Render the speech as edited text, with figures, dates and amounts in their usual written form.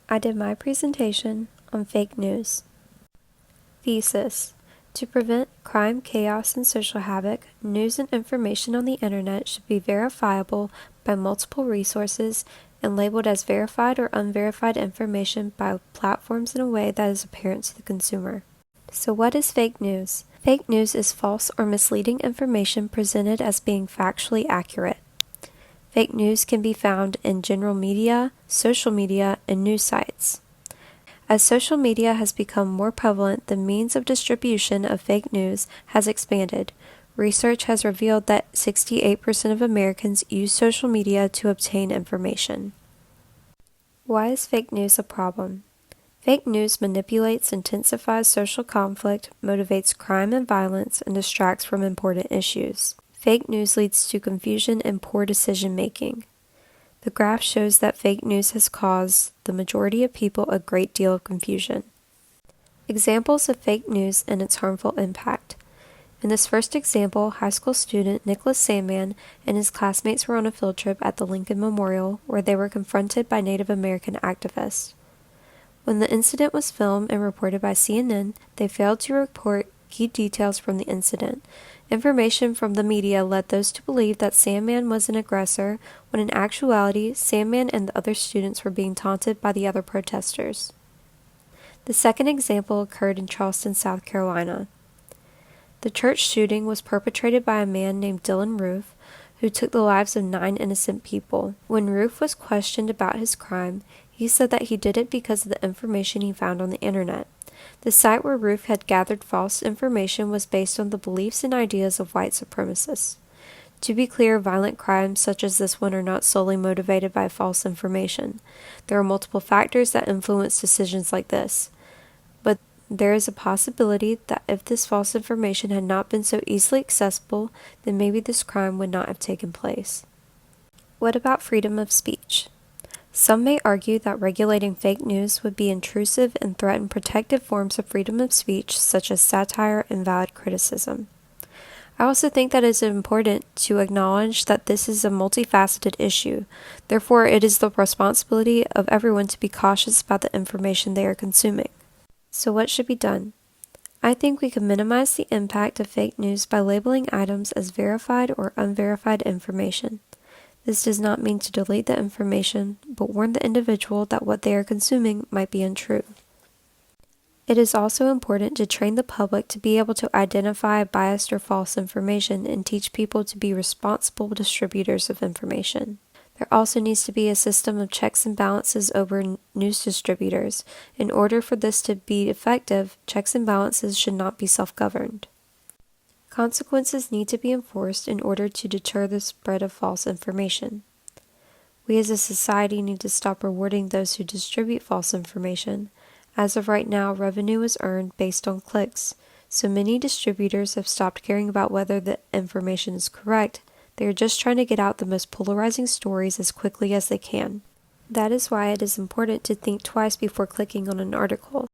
I did my presentation on fake news. Thesis: to prevent crime, chaos, and social havoc, news and information on the internet should be verifiable by multiple resources and labeled as verified or unverified information by platforms in a way that is apparent to the consumer. So what is fake news? Fake news is false or misleading information presented as being factually accurate. Fake news can be found in general media, social media, and news sites. As social media has become more prevalent, the means of distribution of fake news has expanded. Research has revealed that 68% of Americans use social media to obtain information. Why is fake news a problem? Fake news manipulates, intensifies social conflict, motivates crime and violence, and distracts from important issues. Fake news leads to confusion and poor decision-making. The graph shows that fake news has caused the majority of people a great deal of confusion. Examples of fake news and its harmful impact. In this first example, high school student Nicholas Sandmann and his classmates were on a field trip at the Lincoln Memorial where they were confronted by Native American activists. When the incident was filmed and reported by CNN, they failed to report key details from the incident. Information from the media led those to believe that Sandmann was an aggressor, when in actuality, Sandmann and the other students were being taunted by the other protesters. The second example occurred in Charleston, South Carolina. The church shooting was perpetrated by a man named Dylann Roof, who took the lives of 9 innocent people. When Roof was questioned about his crime, he said that he did it because of the information he found on the internet. The site where Roof had gathered false information was based on the beliefs and ideas of white supremacists. To be clear, violent crimes such as this one are not solely motivated by false information. There are multiple factors that influence decisions like this. But there is a possibility that if this false information had not been so easily accessible, then maybe this crime would not have taken place. What about freedom of speech? Some may argue that regulating fake news would be intrusive and threaten protected forms of freedom of speech, such as satire and valid criticism. I also think that it is important to acknowledge that this is a multifaceted issue. Therefore, it is the responsibility of everyone to be cautious about the information they are consuming. So what should be done? I think we can minimize the impact of fake news by labeling items as verified or unverified information. This does not mean to delete the information, but warn the individual that what they are consuming might be untrue. It is also important to train the public to be able to identify biased or false information and teach people to be responsible distributors of information. There also needs to be a system of checks and balances over news distributors. In order for this to be effective, checks and balances should not be self-governed. Consequences need to be enforced in order to deter the spread of false information. We as a society need to stop rewarding those who distribute false information. As of right now, revenue is earned based on clicks, so many distributors have stopped caring about whether the information is correct. They are just trying to get out the most polarizing stories as quickly as they can. That is why it is important to think twice before clicking on an article.